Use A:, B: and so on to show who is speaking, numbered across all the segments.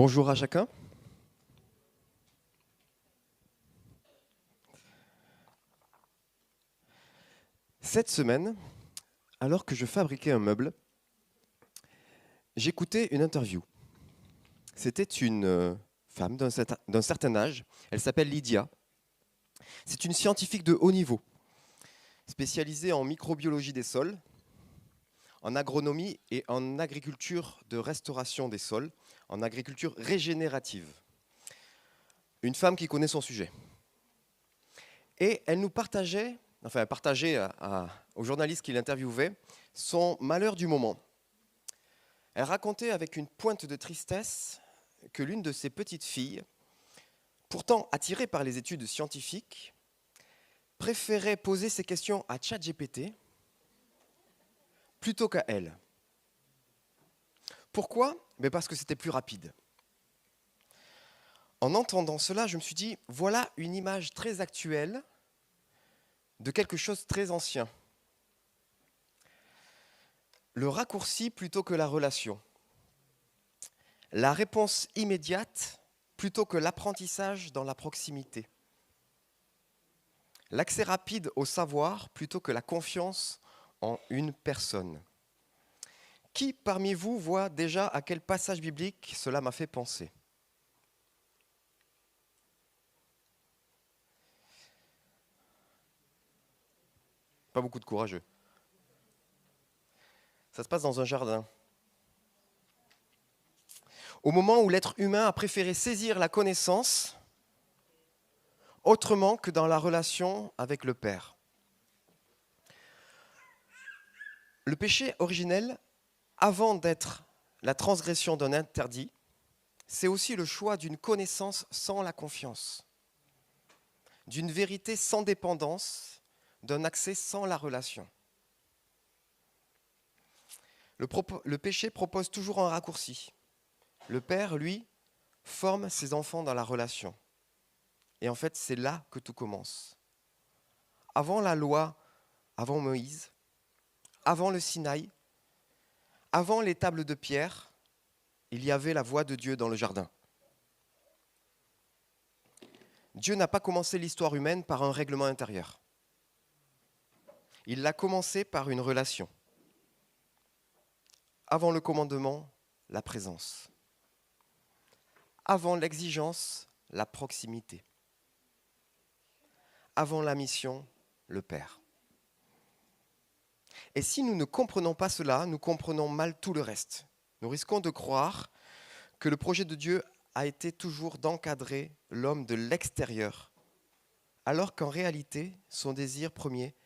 A: Bonjour à chacun. Cette semaine, alors que je fabriquais un meuble, j'écoutais une interview. C'était une femme d'un certain âge. Elle s'appelle Lydia. C'est une scientifique de haut niveau, spécialisée en microbiologie des sols, en agronomie et en agriculture de restauration des sols, en agriculture régénérative. Une femme qui connaît son sujet. Et elle nous partageait, enfin elle partageait aux journalistes qui l'interviewaient, son malheur du moment. Elle racontait avec une pointe de tristesse que l'une de ses petites filles, pourtant attirée par les études scientifiques, préférait poser ses questions à ChatGPT plutôt qu'à elle. Pourquoi ? Parce que c'était plus rapide. En entendant cela, je me suis dit, voilà une image très actuelle de quelque chose de très ancien. Le raccourci plutôt que la relation. La réponse immédiate plutôt que l'apprentissage dans la proximité. L'accès rapide au savoir plutôt que la confiance en une personne. Qui parmi vous voit déjà à quel passage biblique cela m'a fait penser ? Pas beaucoup de courageux. Ça se passe dans un jardin. Au moment où l'être humain a préféré saisir la connaissance autrement que dans la relation avec le Père. Le péché originel, avant d'être la transgression d'un interdit, c'est aussi le choix d'une connaissance sans la confiance, d'une vérité sans dépendance, d'un accès sans la relation. Le péché propose toujours un raccourci. Le Père, lui, forme ses enfants dans la relation. Et en fait, c'est là que tout commence. Avant la loi, avant Moïse, avant le Sinaï, avant les tables de pierre, il y avait la voix de Dieu dans le jardin. Dieu n'a pas commencé l'histoire humaine par un règlement intérieur. Il l'a commencé par une relation. Avant le commandement, la présence. Avant l'exigence, la proximité. Avant la mission, le Père. Et si nous ne comprenons pas cela, nous comprenons mal tout le reste. Nous risquons de croire que le projet de Dieu a été toujours d'encadrer l'homme de l'extérieur, alors qu'en réalité, son désir premier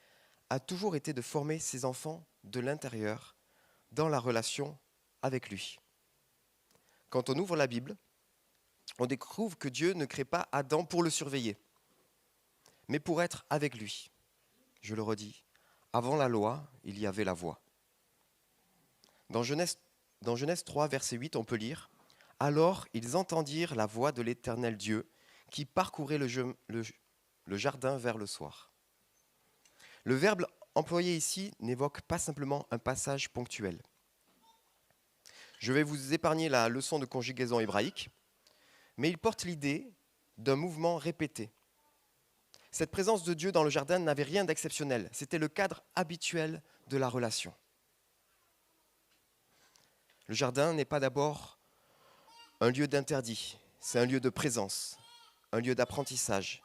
A: a toujours été de former ses enfants de l'intérieur, dans la relation avec lui. Quand on ouvre la Bible, on découvre que Dieu ne crée pas Adam pour le surveiller, mais pour être avec lui. Je le redis, avant la loi, il y avait la voix. Dans Genèse 3, verset 8, on peut lire « Alors ils entendirent la voix de l'Éternel Dieu qui parcourait le jardin vers le soir. » Le verbe employé ici n'évoque pas simplement un passage ponctuel. Je vais vous épargner la leçon de conjugaison hébraïque, mais il porte l'idée d'un mouvement répété. Cette présence de Dieu dans le jardin n'avait rien d'exceptionnel, c'était le cadre habituel de la relation. Le jardin n'est pas d'abord un lieu d'interdit, c'est un lieu de présence, un lieu d'apprentissage,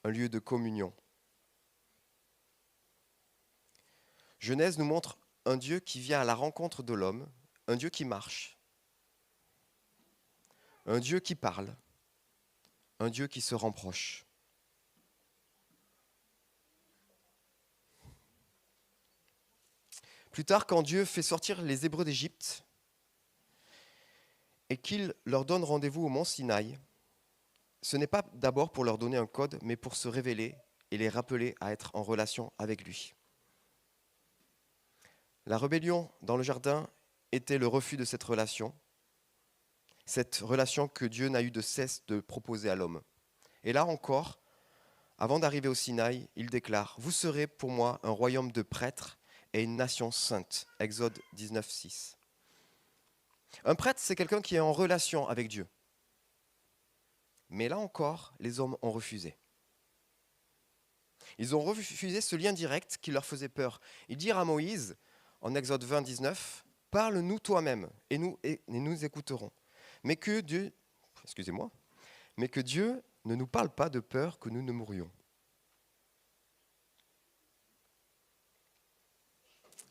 A: un lieu de communion. Genèse nous montre un Dieu qui vient à la rencontre de l'homme, un Dieu qui marche, un Dieu qui parle, un Dieu qui se rend proche. Plus tard, quand Dieu fait sortir les Hébreux d'Égypte et qu'il leur donne rendez-vous au mont Sinaï, ce n'est pas d'abord pour leur donner un code, mais pour se révéler et les rappeler à être en relation avec lui. La rébellion dans le jardin était le refus de cette relation que Dieu n'a eu de cesse de proposer à l'homme. Et là encore, avant d'arriver au Sinaï, il déclare « Vous serez pour moi un royaume de prêtres et une nation sainte » Exode 19, 6. Un prêtre, c'est quelqu'un qui est en relation avec Dieu. Mais là encore, les hommes ont refusé. Ils ont refusé ce lien direct qui leur faisait peur. Ils dirent à Moïse, en Exode 20, 19, « Parle-nous toi-même, et nous écouterons. » Mais que Dieu, mais que Dieu ne nous parle pas de peur que nous ne mourions.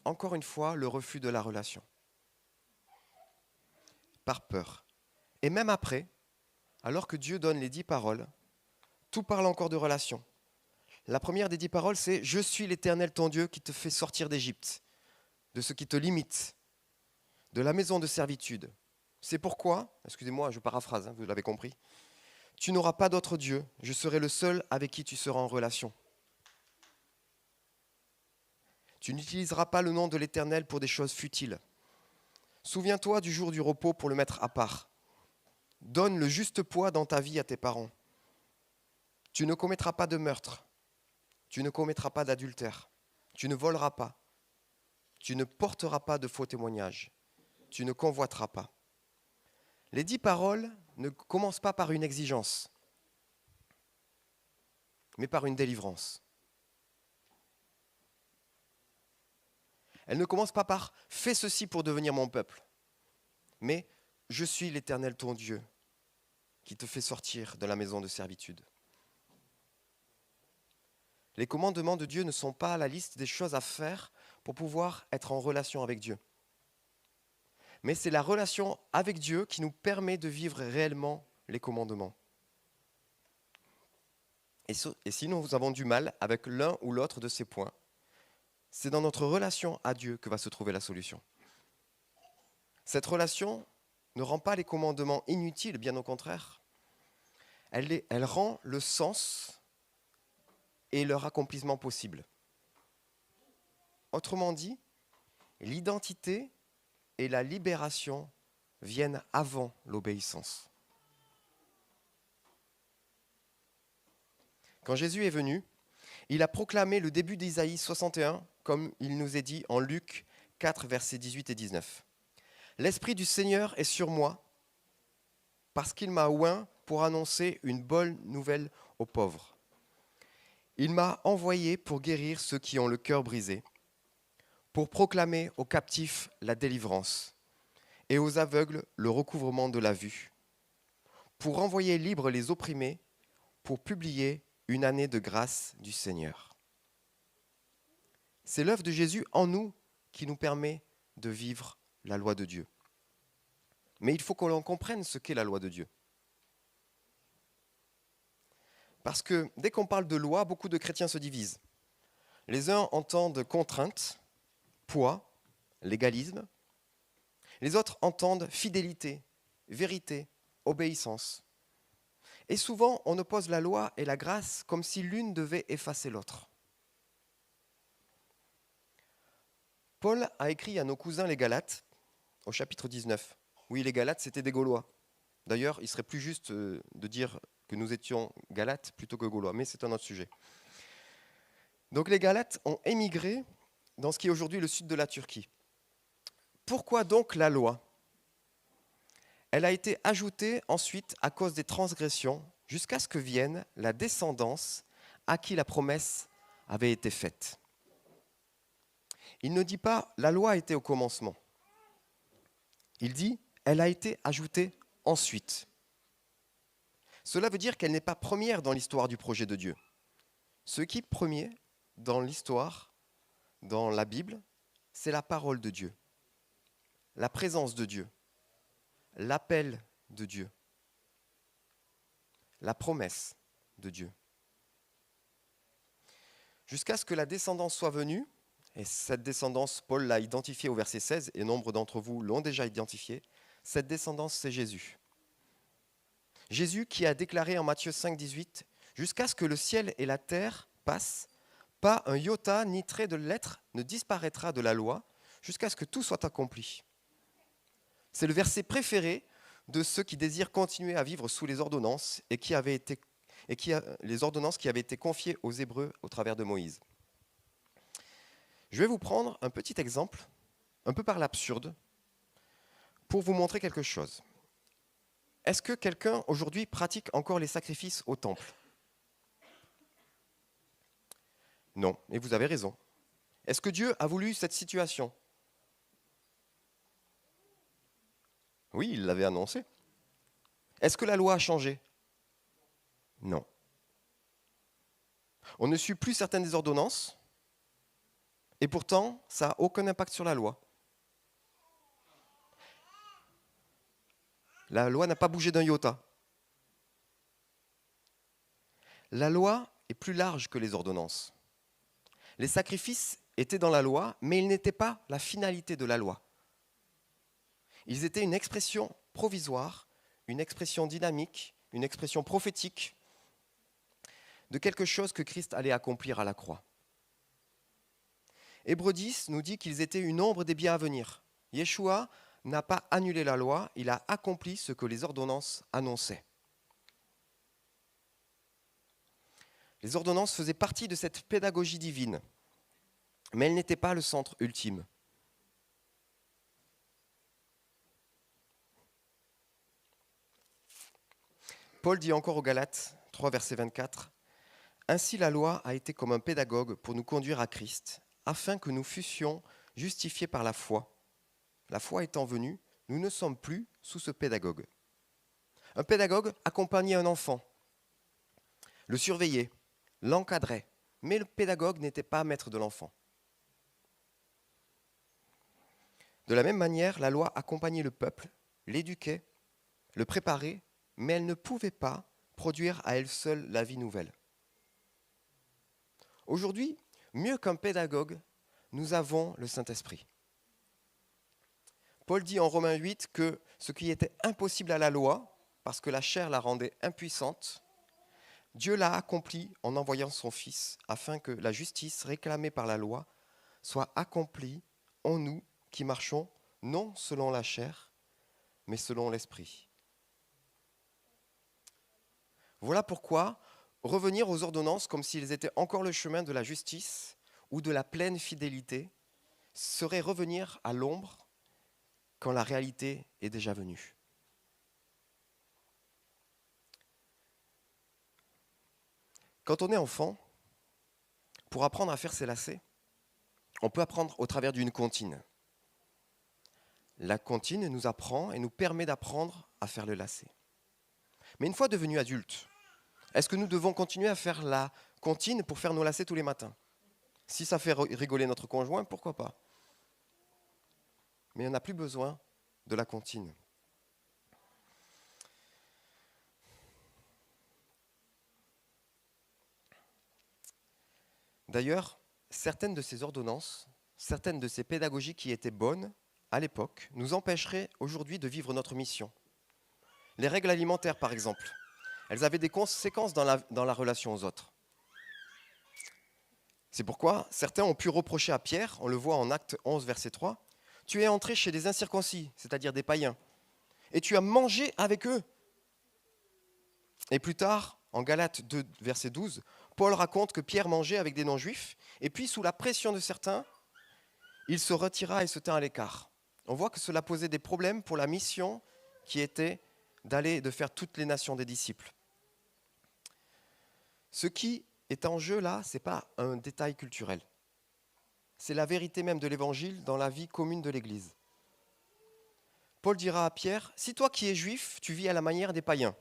A: Encore une fois, le refus de la relation. Par peur. Et même après, alors que Dieu donne les 10 paroles, tout parle encore de relation. La première des 10 paroles, c'est « Je suis l'Éternel ton Dieu qui te fait sortir d'Égypte, de ce qui te limite, de la maison de servitude. C'est pourquoi, excusez-moi, je paraphrase, vous l'avez compris, tu n'auras pas d'autre Dieu, je serai le seul avec qui tu seras en relation. Tu n'utiliseras pas le nom de l'Éternel pour des choses futiles. Souviens-toi du jour du repos pour le mettre à part. Donne le juste poids dans ta vie à tes parents. Tu ne commettras pas de meurtre. Tu ne commettras pas d'adultère. Tu ne voleras pas. Tu ne porteras pas de faux témoignages. Tu ne convoiteras pas. » Les 10 paroles ne commencent pas par une exigence, mais par une délivrance. Elles ne commencent pas par « fais ceci pour devenir mon peuple », mais « je suis l'Éternel ton Dieu qui te fait sortir de la maison de servitude ». Les commandements de Dieu ne sont pas la liste des choses à faire pour pouvoir être en relation avec Dieu. Mais c'est la relation avec Dieu qui nous permet de vivre réellement les commandements. Et si nous avons du mal avec l'un ou l'autre de ces points, c'est dans notre relation à Dieu que va se trouver la solution. Cette relation ne rend pas les commandements inutiles, bien au contraire. Elle rend le sens et leur accomplissement possible. Autrement dit, l'identité et la libération viennent avant l'obéissance. Quand Jésus est venu, il a proclamé le début d'Isaïe 61, comme il nous est dit en Luc 4, versets 18 et 19. « L'Esprit du Seigneur est sur moi, parce qu'il m'a oint pour annoncer une bonne nouvelle aux pauvres. Il m'a envoyé pour guérir ceux qui ont le cœur brisé, pour proclamer aux captifs la délivrance et aux aveugles le recouvrement de la vue, pour envoyer libres les opprimés, pour publier une année de grâce du Seigneur. » C'est l'œuvre de Jésus en nous qui nous permet de vivre la loi de Dieu. Mais il faut que l'on comprenne ce qu'est la loi de Dieu. Parce que dès qu'on parle de loi, beaucoup de chrétiens se divisent. Les uns entendent contrainte, poids, légalisme. Les autres entendent fidélité, vérité, obéissance. Et souvent, on oppose la loi et la grâce comme si l'une devait effacer l'autre. Paul a écrit à nos cousins les Galates, au chapitre 19. Oui, les Galates, c'était des Gaulois. D'ailleurs, il serait plus juste de dire que nous étions Galates plutôt que Gaulois, mais c'est un autre sujet. Donc les Galates ont émigré dans ce qui est aujourd'hui le sud de la Turquie. Pourquoi donc la loi ? Elle a été ajoutée ensuite à cause des transgressions, jusqu'à ce que vienne la descendance à qui la promesse avait été faite. Il ne dit pas « la loi était au commencement ». Il dit « elle a été ajoutée ensuite ». Cela veut dire qu'elle n'est pas première dans l'histoire du projet de Dieu. Ce qui est premier dans l'histoire, dans la Bible, c'est la parole de Dieu, la présence de Dieu, l'appel de Dieu, la promesse de Dieu. Jusqu'à ce que la descendance soit venue, et cette descendance, Paul l'a identifiée au verset 16, et nombre d'entre vous l'ont déjà identifiée, cette descendance, c'est Jésus. Jésus qui a déclaré en Matthieu 5, 18, « Jusqu'à ce que le ciel et la terre passent, pas un iota ni trait de lettre ne disparaîtra de la loi, jusqu'à ce que tout soit accompli. » C'est le verset préféré de ceux qui désirent continuer à vivre sous les ordonnances les ordonnances qui avaient été confiées aux Hébreux au travers de Moïse. Je vais vous prendre un petit exemple, un peu par l'absurde, pour vous montrer quelque chose. Est-ce que quelqu'un aujourd'hui pratique encore les sacrifices au temple? Non, et vous avez raison. Est-ce que Dieu a voulu cette situation? Oui, il l'avait annoncé. Est-ce que la loi a changé? Non. On ne suit plus certaines des ordonnances, et pourtant, ça n'a aucun impact sur la loi. La loi n'a pas bougé d'un iota. La loi est plus large que les ordonnances. Les sacrifices étaient dans la loi, mais ils n'étaient pas la finalité de la loi. Ils étaient une expression provisoire, une expression dynamique, une expression prophétique de quelque chose que Christ allait accomplir à la croix. Hébreux 10 nous dit qu'ils étaient une ombre des biens à venir. Yeshua n'a pas annulé la loi, il a accompli ce que les ordonnances annonçaient. Les ordonnances faisaient partie de cette pédagogie divine, mais elles n'étaient pas le centre ultime. Paul dit encore aux Galates 3, verset 24, « Ainsi la loi a été comme un pédagogue pour nous conduire à Christ, afin que nous fussions justifiés par la foi. La foi étant venue, nous ne sommes plus sous ce pédagogue. » Un pédagogue accompagnait un enfant, le surveillait, l'encadrait, mais le pédagogue n'était pas maître de l'enfant. De la même manière, la loi accompagnait le peuple, l'éduquait, le préparait, mais elle ne pouvait pas produire à elle seule la vie nouvelle. Aujourd'hui, mieux qu'un pédagogue, nous avons le Saint-Esprit. Paul dit en Romains 8 que ce qui était impossible à la loi, parce que la chair la rendait impuissante, Dieu l'a accompli en envoyant son Fils, afin que la justice réclamée par la loi soit accomplie en nous qui marchons non selon la chair, mais selon l'Esprit. Voilà pourquoi revenir aux ordonnances comme s'ils étaient encore le chemin de la justice ou de la pleine fidélité serait revenir à l'ombre quand la réalité est déjà venue. Quand on est enfant, pour apprendre à faire ses lacets, on peut apprendre au travers d'une comptine. La comptine nous apprend et nous permet d'apprendre à faire le lacet. Mais une fois devenus adultes, est-ce que nous devons continuer à faire la comptine pour faire nos lacets tous les matins? Si ça fait rigoler notre conjoint, pourquoi pas? Mais on n'a plus besoin de la comptine. D'ailleurs, certaines de ces ordonnances, certaines de ces pédagogies qui étaient bonnes à l'époque, nous empêcheraient aujourd'hui de vivre notre mission. Les règles alimentaires, par exemple, elles avaient des conséquences dans la relation aux autres. C'est pourquoi certains ont pu reprocher à Pierre, on le voit en Acte 11, verset 3, « Tu es entré chez des incirconcis, c'est-à-dire des païens, et tu as mangé avec eux. » Et plus tard, en Galates 2, verset 12, Paul raconte que Pierre mangeait avec des non-juifs, et puis sous la pression de certains, il se retira et se tint à l'écart. On voit que cela posait des problèmes pour la mission qui était d'aller et de faire toutes les nations des disciples. Ce qui est en jeu là, ce n'est pas un détail culturel. C'est la vérité même de l'Évangile dans la vie commune de l'Église. Paul dira à Pierre, « Si toi qui es juif, tu vis à la manière des païens,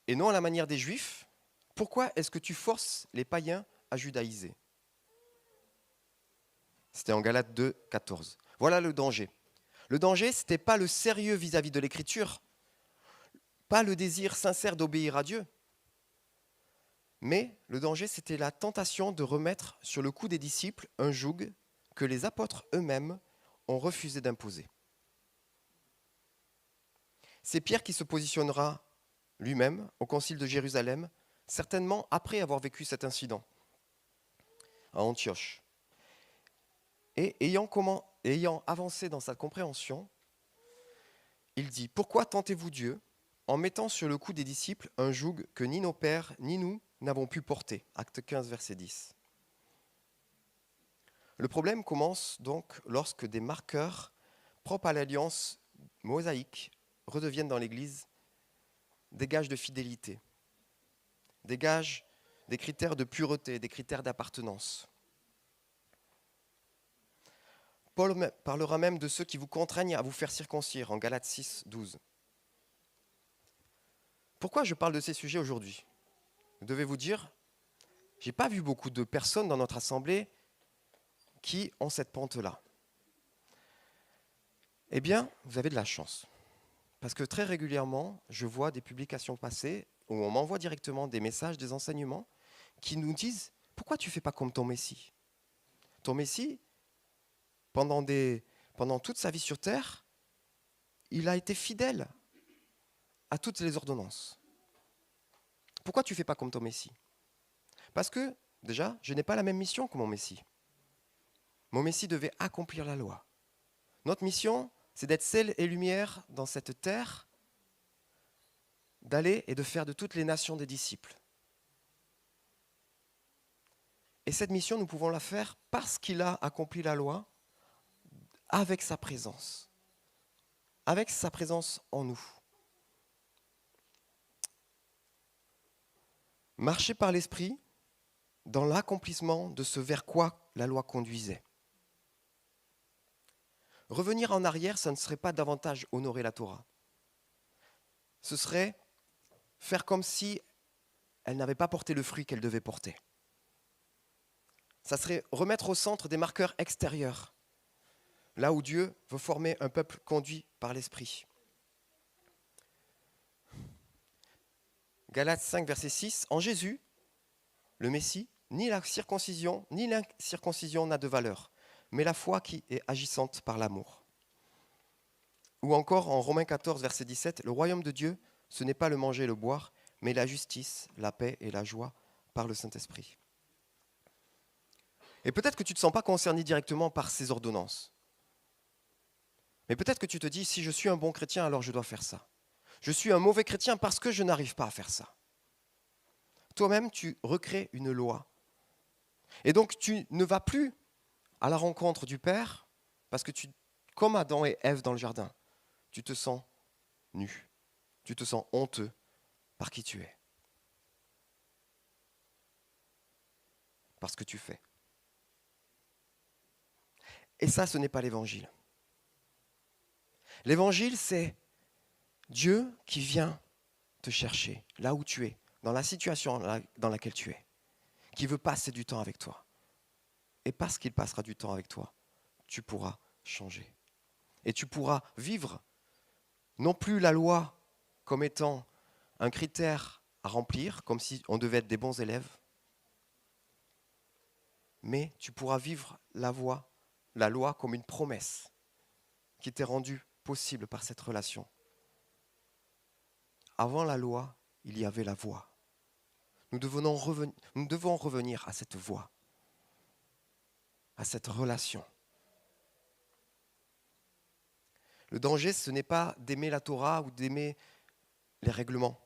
A: et non à la manière des juifs, pourquoi est-ce que tu forces les païens à judaïser ?» C'était en Galates 2, 14. Voilà le danger. Le danger, ce n'était pas le sérieux vis-à-vis de l'Écriture, pas le désir sincère d'obéir à Dieu, mais le danger, c'était la tentation de remettre sur le cou des disciples un joug que les apôtres eux-mêmes ont refusé d'imposer. C'est Pierre qui se positionnera lui-même au concile de Jérusalem, certainement après avoir vécu cet incident à Antioche. Et ayant avancé dans sa compréhension, il dit « Pourquoi tentez-vous Dieu en mettant sur le cou des disciples un joug que ni nos pères ni nous n'avons pu porter ?» Acte 15, verset 10. Le problème commence donc lorsque des marqueurs propres à l'alliance mosaïque redeviennent dans l'Église des gages de fidélité, des gages, des critères de pureté, des critères d'appartenance. Paul parlera même de ceux qui vous contraignent à vous faire circoncire en Galates 6, 12. Pourquoi je parle de ces sujets aujourd'hui? Vous devez vous dire, je n'ai pas vu beaucoup de personnes dans notre assemblée qui ont cette pente-là. Eh bien, vous avez de la chance. Parce que très régulièrement, je vois des publications passer où on m'envoie directement des messages, des enseignements qui nous disent « Pourquoi tu ne fais pas comme ton Messie ?» Ton Messie, pendant toute sa vie sur terre, il a été fidèle à toutes les ordonnances. Pourquoi tu ne fais pas comme ton Messie? Parce que, déjà, je n'ai pas la même mission que mon Messie. Mon Messie devait accomplir la loi. Notre mission, c'est d'être sel et lumière dans cette terre, d'aller et de faire de toutes les nations des disciples. Et cette mission, nous pouvons la faire parce qu'il a accompli la loi avec sa présence en nous. Marcher par l'esprit dans l'accomplissement de ce vers quoi la loi conduisait. Revenir en arrière, ça ne serait pas davantage honorer la Torah. Ce serait faire comme si elle n'avait pas porté le fruit qu'elle devait porter. Ça serait remettre au centre des marqueurs extérieurs, là où Dieu veut former un peuple conduit par l'Esprit. Galates 5, verset 6, en Jésus, le Messie, ni la circoncision ni l'incirconcision n'a de valeur, mais la foi qui est agissante par l'amour. Ou encore en Romains 14, verset 17, le royaume de Dieu, ce n'est pas le manger et le boire, mais la justice, la paix et la joie par le Saint-Esprit. Et peut-être que tu ne te sens pas concerné directement par ces ordonnances. Mais peut-être que tu te dis, si je suis un bon chrétien, alors je dois faire ça. Je suis un mauvais chrétien parce que je n'arrive pas à faire ça. Toi-même, tu recrées une loi. Et donc, tu ne vas plus à la rencontre du Père parce que comme Adam et Ève dans le jardin, tu te sens nu. Tu te sens honteux par qui tu es. Par ce que tu fais. Et ça, ce n'est pas l'évangile. L'évangile, c'est Dieu qui vient te chercher là où tu es, dans la situation dans laquelle tu es, qui veut passer du temps avec toi. Et parce qu'il passera du temps avec toi, tu pourras changer. Et tu pourras vivre non plus la loi comme étant un critère à remplir, comme si on devait être des bons élèves, mais tu pourras vivre la loi comme une promesse qui t'est rendue possible par cette relation. Avant la loi, il y avait la voie. Nous devons revenir à cette voie, à cette relation. Le danger, ce n'est pas d'aimer la Torah ou d'aimer les règlements.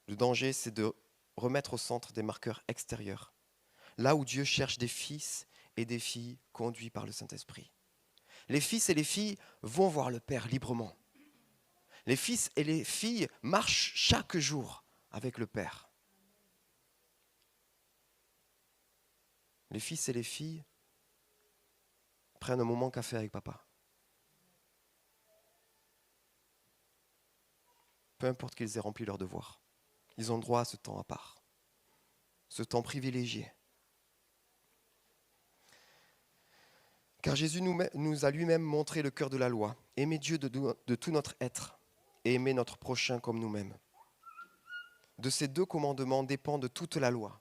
A: Le danger, c'est de remettre au centre des marqueurs extérieurs, là où Dieu cherche des fils et des filles conduits par le Saint-Esprit. Les fils et les filles vont voir le Père librement. Les fils et les filles marchent chaque jour avec le Père. Les fils et les filles prennent un moment café avec papa. Peu importe qu'ils aient rempli leur devoir. Ils ont droit à ce temps à part. Ce temps privilégié. Car Jésus nous a lui-même montré le cœur de la loi. Aimer Dieu de tout notre être et aimer notre prochain comme nous-mêmes. De ces deux commandements dépend de toute la loi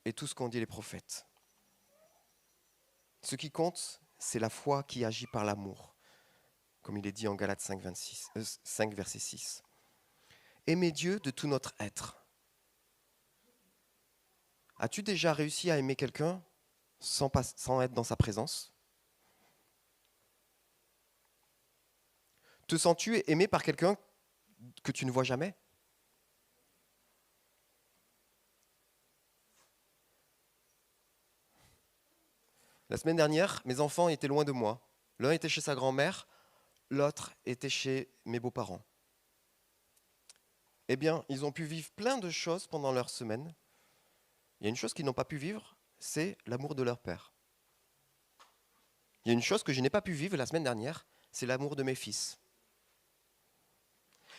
A: et tout ce qu'ont dit les prophètes. Ce qui compte, c'est la foi qui agit par l'amour, comme il est dit en Galates 5, verset 6. Aimer Dieu de tout notre être. As-tu déjà réussi à aimer quelqu'un sans être dans sa présence? Te sens-tu aimé par quelqu'un que tu ne vois jamais? La semaine dernière, mes enfants étaient loin de moi. L'un était chez sa grand-mère, l'autre était chez mes beaux-parents. Eh bien, ils ont pu vivre plein de choses pendant leur semaine. Il y a une chose qu'ils n'ont pas pu vivre, c'est l'amour de leur père. Il y a une chose que je n'ai pas pu vivre la semaine dernière, c'est l'amour de mes fils.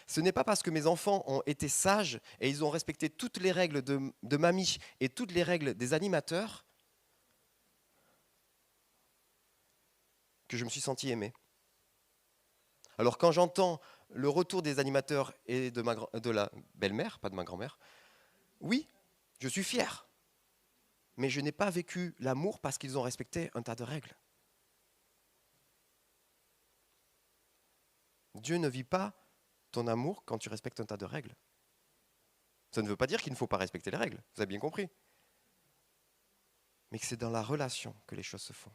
A: Ce n'est pas parce que mes enfants ont été sages et ils ont respecté toutes les règles de mamie et toutes les règles des animateurs que je me suis senti aimé. Alors quand j'entends le retour des animateurs et de la belle-mère, pas de ma grand-mère, oui, je suis fier. Mais je n'ai pas vécu l'amour parce qu'ils ont respecté un tas de règles. Dieu ne vit pas ton amour quand tu respectes un tas de règles. Ça ne veut pas dire qu'il ne faut pas respecter les règles, vous avez bien compris. Mais que c'est dans la relation que les choses se font.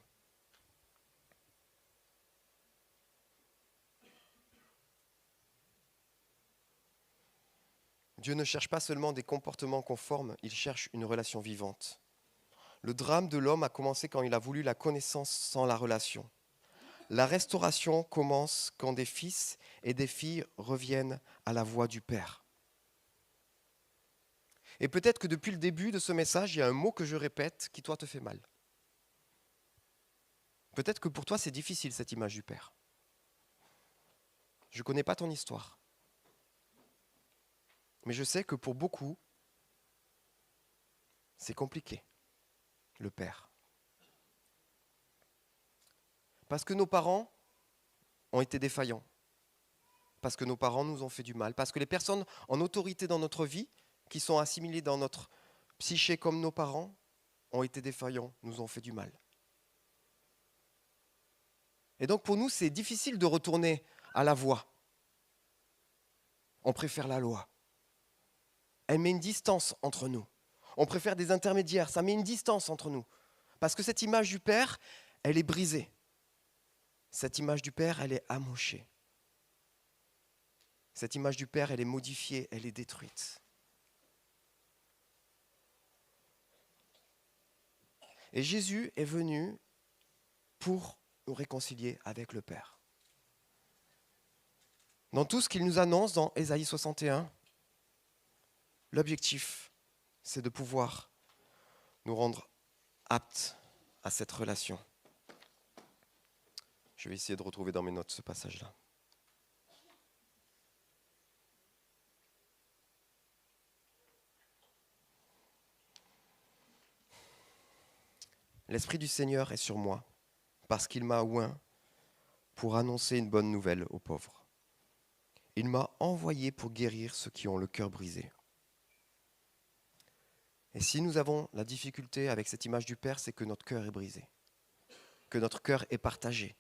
A: Dieu ne cherche pas seulement des comportements conformes, il cherche une relation vivante. Le drame de l'homme a commencé quand il a voulu la connaissance sans la relation. La restauration commence quand des fils et des filles reviennent à la voix du Père. Et peut-être que depuis le début de ce message, il y a un mot que je répète qui, toi, te fait mal. Peut-être que pour toi, c'est difficile, cette image du Père. Je ne connais pas ton histoire. Mais je sais que pour beaucoup, c'est compliqué, le Père. Parce que nos parents ont été défaillants. Parce que nos parents nous ont fait du mal. Parce que les personnes en autorité dans notre vie, qui sont assimilées dans notre psyché comme nos parents, ont été défaillants, nous ont fait du mal. Et donc pour nous, c'est difficile de retourner à la voie. On préfère la loi. Elle met une distance entre nous. On préfère des intermédiaires, ça met une distance entre nous. Parce que cette image du Père, elle est brisée. Cette image du Père, elle est amochée. Cette image du Père, elle est modifiée, elle est détruite. Et Jésus est venu pour nous réconcilier avec le Père. Dans tout ce qu'il nous annonce dans Ésaïe 61, l'objectif, c'est de pouvoir nous rendre aptes à cette relation. Je vais essayer de retrouver dans mes notes ce passage-là. L'Esprit du Seigneur est sur moi, parce qu'il m'a oint pour annoncer une bonne nouvelle aux pauvres. Il m'a envoyé pour guérir ceux qui ont le cœur brisé. Et si nous avons la difficulté avec cette image du Père, c'est que notre cœur est brisé, que notre cœur est partagé.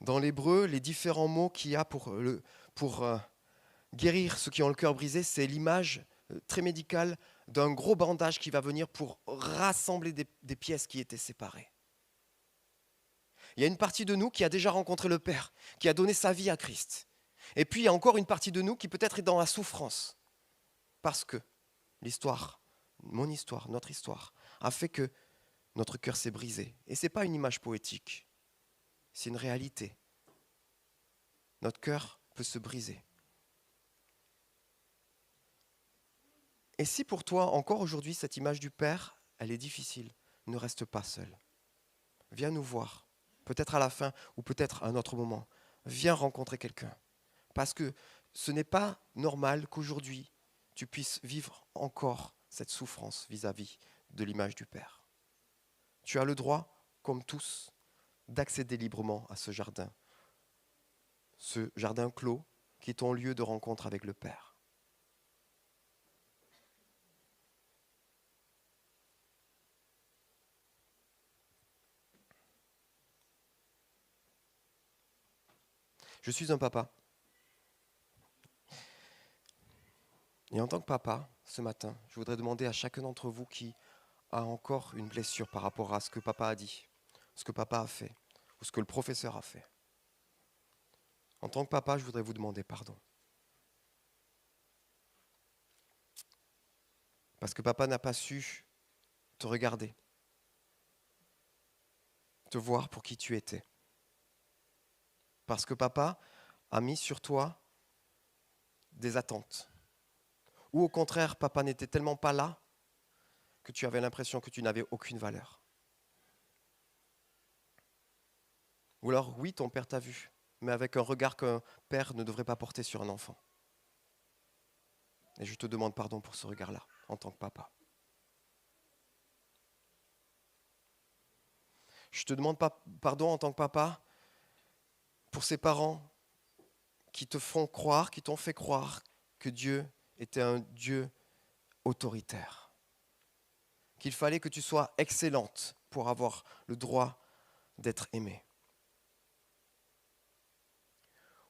A: Dans l'hébreu, les différents mots qu'il y a pour guérir ceux qui ont le cœur brisé, c'est l'image très médicale d'un gros bandage qui va venir pour rassembler des pièces qui étaient séparées. Il y a une partie de nous qui a déjà rencontré le Père, qui a donné sa vie à Christ. Et puis il y a encore une partie de nous qui peut-être est dans la souffrance. Parce que l'histoire, mon histoire, notre histoire, a fait que notre cœur s'est brisé. Et ce n'est pas une image poétique, c'est une réalité. Notre cœur peut se briser. Et si pour toi, encore aujourd'hui, cette image du Père, elle est difficile, ne reste pas seul. Viens nous voir, peut-être à la fin ou peut-être à un autre moment. Viens rencontrer quelqu'un. Parce que ce n'est pas normal qu'aujourd'hui, tu puisses vivre encore cette souffrance vis-à-vis de l'image du Père. Tu as le droit, comme tous, d'accéder librement à ce jardin clos qui est ton lieu de rencontre avec le Père. Je suis un papa. Et en tant que papa, ce matin, je voudrais demander à chacun d'entre vous qui a encore une blessure par rapport à ce que papa a dit, ce que papa a fait, ou ce que le professeur a fait. En tant que papa, je voudrais vous demander pardon. Parce que papa n'a pas su te regarder. te voir pour qui tu étais. Parce que papa a mis sur toi des attentes. Ou au contraire, papa n'était tellement pas là que tu avais l'impression que tu n'avais aucune valeur. Ou alors, oui, ton père t'a vu, mais avec un regard qu'un père ne devrait pas porter sur un enfant. Et je te demande pardon pour ce regard-là, en tant que papa. Je te demande pardon en tant que papa pour ces parents qui te font croire, qui t'ont fait croire que Dieu était un Dieu autoritaire. Qu'il fallait que tu sois excellente pour avoir le droit d'être aimée.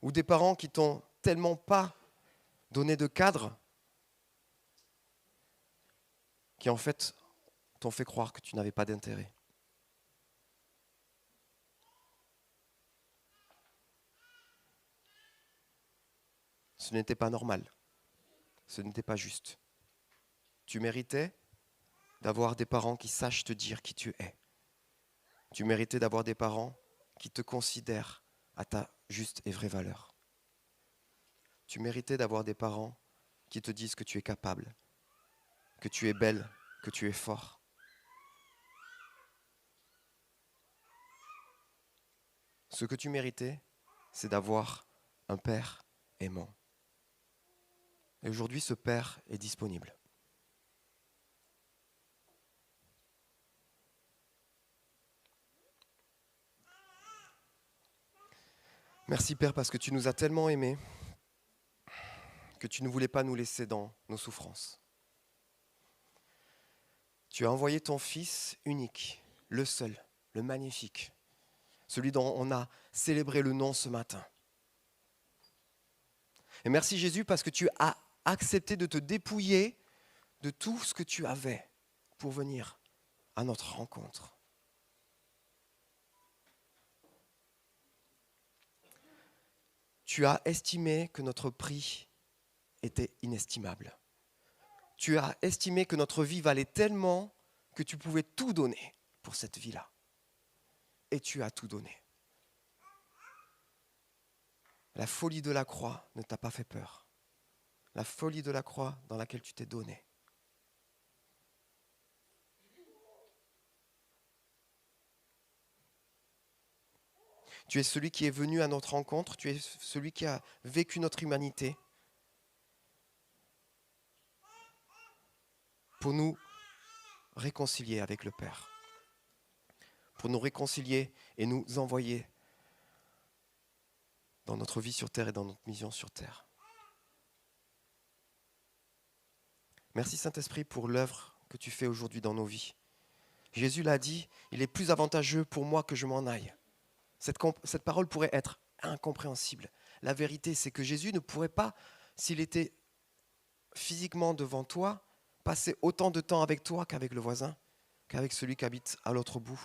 A: Ou des parents qui t'ont tellement pas donné de cadre, qui en fait t'ont fait croire que tu n'avais pas d'intérêt. Ce n'était pas normal. Ce n'était pas juste. Tu méritais d'avoir des parents qui sachent te dire qui tu es. Tu méritais d'avoir des parents qui te considèrent à ta juste et vraie valeur. Tu méritais d'avoir des parents qui te disent que tu es capable, que tu es belle, que tu es fort. Ce que tu méritais, c'est d'avoir un père aimant. Et aujourd'hui, ce père est disponible. Merci Père parce que tu nous as tellement aimés que tu ne voulais pas nous laisser dans nos souffrances. Tu as envoyé ton Fils unique, le seul, le magnifique, celui dont on a célébré le nom ce matin. Et merci Jésus parce que tu as accepté de te dépouiller de tout ce que tu avais pour venir à notre rencontre. Tu as estimé que notre prix était inestimable. Tu as estimé que notre vie valait tellement que tu pouvais tout donner pour cette vie-là. Et tu as tout donné. La folie de la croix ne t'a pas fait peur. La folie de la croix dans laquelle tu t'es donné. Tu es celui qui est venu à notre rencontre, tu es celui qui a vécu notre humanité pour nous réconcilier avec le Père, pour nous réconcilier et nous envoyer dans notre vie sur terre et dans notre mission sur terre. Merci Saint-Esprit pour l'œuvre que tu fais aujourd'hui dans nos vies. Jésus l'a dit, il est plus avantageux pour moi que je m'en aille. Cette parole pourrait être incompréhensible. La vérité, c'est que Jésus ne pourrait pas, s'il était physiquement devant toi, passer autant de temps avec toi qu'avec le voisin, qu'avec celui qui habite à l'autre bout.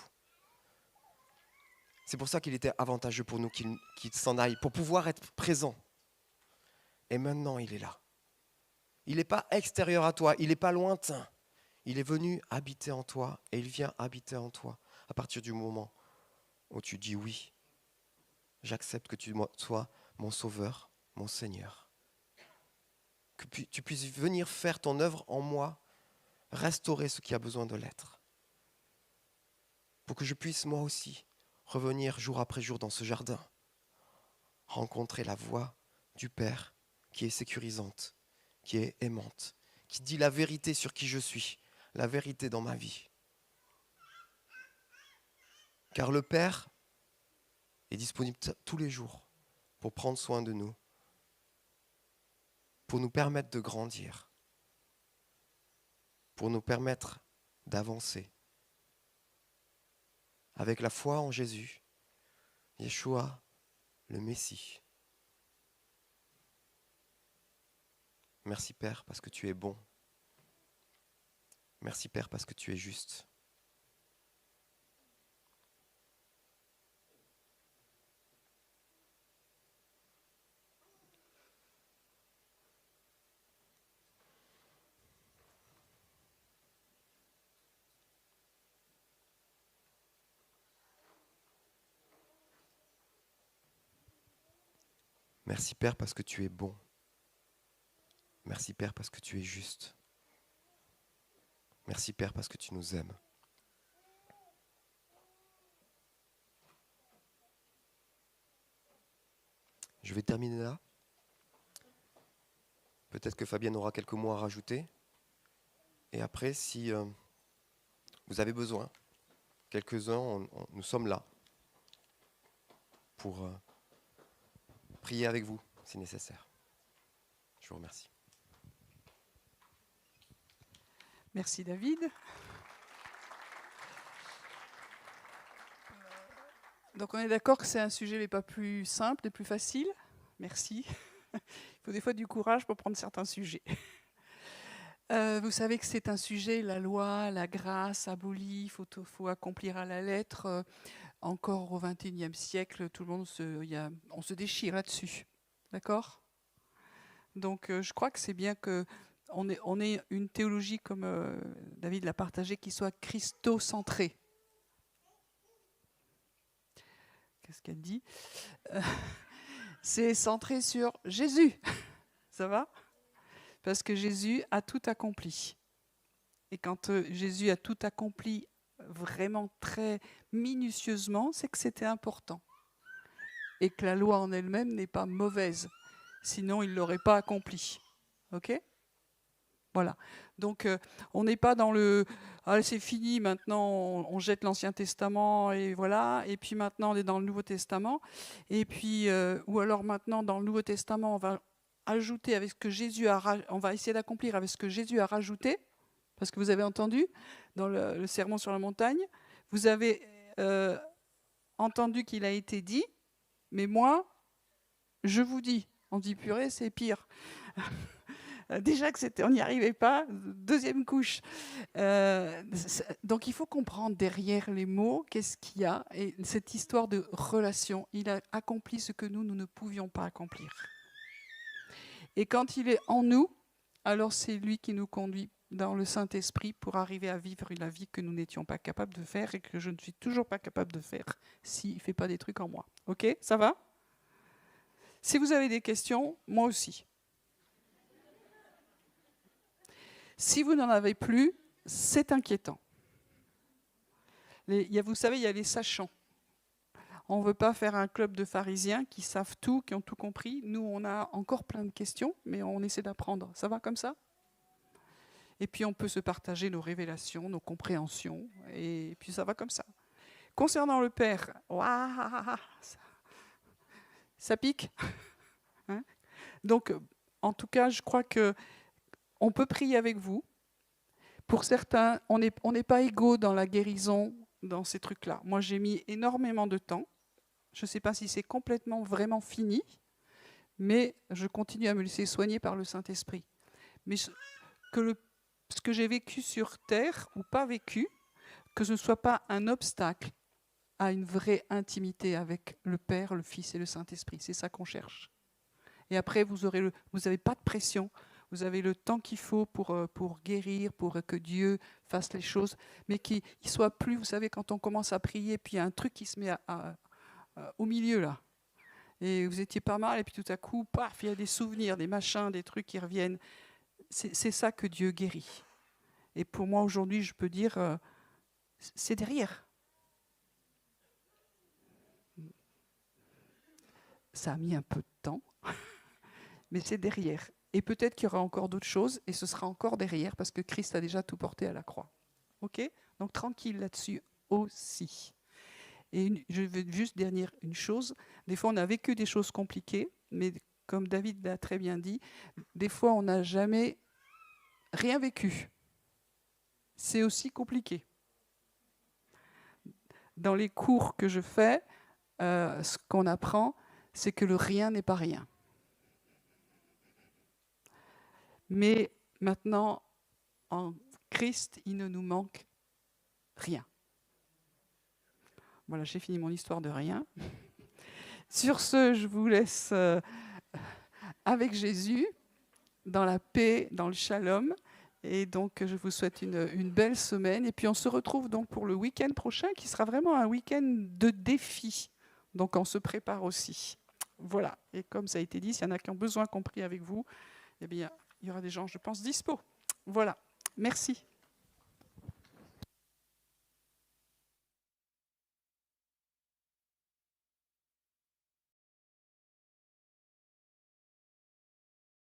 A: C'est pour ça qu'il était avantageux pour nous qu'il s'en aille, pour pouvoir être présent. Et maintenant, il est là. Il n'est pas extérieur à toi, il n'est pas lointain. Il est venu habiter en toi et il vient habiter en toi à partir du moment où tu dis oui. J'accepte que tu sois mon sauveur, mon Seigneur. Que tu puisses venir faire ton œuvre en moi, restaurer ce qui a besoin de l'être. Pour que je puisse moi aussi revenir jour après jour dans ce jardin, rencontrer la voix du Père qui est sécurisante, qui est aimante, qui dit la vérité sur qui je suis, la vérité dans ma vie. Car le Père est disponible tous les jours pour prendre soin de nous, pour nous permettre de grandir, pour nous permettre d'avancer. Avec la foi en Jésus, Yeshua, le Messie. Merci Père parce que tu es bon. Merci Père parce que tu es juste. Merci Père parce que tu es bon. Merci Père parce que tu es juste. Merci Père parce que tu nous aimes. Je vais terminer là. Peut-être que Fabienne aura quelques mots à rajouter. Et après, si vous avez besoin, quelques-uns, nous sommes là pour prier avec vous si nécessaire. Je vous remercie.
B: Merci David. Donc on est d'accord que c'est un sujet mais pas plus simple et plus facile. Merci. Il faut des fois du courage pour prendre certains sujets. Vous savez que c'est un sujet, la loi, la grâce abolie, il faut accomplir à la lettre. Encore au XXIe siècle, tout le monde on se déchire là-dessus. D'accord ? Donc je crois que c'est bien qu'on ait une théologie, comme David l'a partagé, qui soit christocentrée. Qu'est-ce qu'elle dit ? C'est centré sur Jésus. Ça va ? Parce que Jésus a tout accompli. Et quand Jésus a tout accompli vraiment très minutieusement, c'est que c'était important. Et que la loi en elle-même n'est pas mauvaise. Sinon, il ne l'aurait pas accompli. Ok ? Voilà. Donc, on n'est pas dans le « ah, c'est fini, maintenant on jette l'Ancien Testament et voilà ». Et puis maintenant, on est dans le Nouveau Testament. Et puis, ou alors maintenant, dans le Nouveau Testament, on va ajouter avec ce que Jésus on va essayer d'accomplir avec ce que Jésus a rajouté. Parce que vous avez entendu, dans le Sermon sur la montagne, vous avez entendu qu'il a été dit, mais moi, je vous dis. On dit purée, c'est pire. Déjà que on n'y arrivait pas, deuxième couche. Donc il faut comprendre derrière les mots, qu'est-ce qu'il y a. Et cette histoire de relation, il a accompli ce que nous ne pouvions pas accomplir. Et quand il est en nous, alors c'est lui qui nous conduit dans le Saint-Esprit pour arriver à vivre la vie que nous n'étions pas capables de faire et que je ne suis toujours pas capable de faire s'il ne fait pas des trucs en moi. Ok, ça va ? Si vous avez des questions, moi aussi. Si vous n'en avez plus, c'est inquiétant. Vous savez, il y a les sachants. On ne veut pas faire un club de pharisiens qui savent tout, qui ont tout compris. Nous, on a encore plein de questions, mais on essaie d'apprendre. Ça va comme ça ? Et puis, on peut se partager nos révélations, nos compréhensions, et puis ça va comme ça. Concernant le Père, ça pique. Hein ? Donc, en tout cas, je crois qu'on peut prier avec vous. Pour certains, on n'est pas égaux dans la guérison, dans ces trucs-là. Moi, j'ai mis énormément de temps. Je ne sais pas si c'est complètement, vraiment fini, mais je continue à me laisser soigner par le Saint-Esprit. Mais ce que j'ai vécu sur terre, ou pas vécu, que ce ne soit pas un obstacle à une vraie intimité avec le Père, le Fils et le Saint-Esprit. C'est ça qu'on cherche. Et après, vous n'avez pas de pression. Vous avez le temps qu'il faut pour guérir, pour que Dieu fasse les choses, mais qu'il ne soit plus, vous savez, quand on commence à prier, puis il y a un truc qui se met au milieu, là. Et vous étiez pas mal, et puis tout à coup, paf, il y a des souvenirs, des machins, des trucs qui reviennent. C'est ça que Dieu guérit. Et pour moi, aujourd'hui, je peux dire, c'est derrière. Ça a mis un peu de temps, mais c'est derrière. Et peut-être qu'il y aura encore d'autres choses, et ce sera encore derrière, parce que Christ a déjà tout porté à la croix. Ok ? Donc tranquille là-dessus aussi. Et je veux juste dire une chose. Des fois, on a vécu des choses compliquées, mais comme David l'a très bien dit, des fois, on n'a jamais rien vécu. C'est aussi compliqué. Dans les cours que je fais, ce qu'on apprend, c'est que le rien n'est pas rien. Mais maintenant, en Christ, il ne nous manque rien. Voilà, j'ai fini mon histoire de rien. Sur ce, je vous laisse avec Jésus, dans la paix, dans le shalom. Et donc, je vous souhaite une belle semaine. Et puis, on se retrouve donc pour le week-end prochain, qui sera vraiment un week-end de défi. Donc, on se prépare aussi. Voilà. Et comme ça a été dit, s'il y en a qui ont besoin qu'on prie avec vous, eh bien, il y aura des gens, je pense, dispo. Voilà. Merci.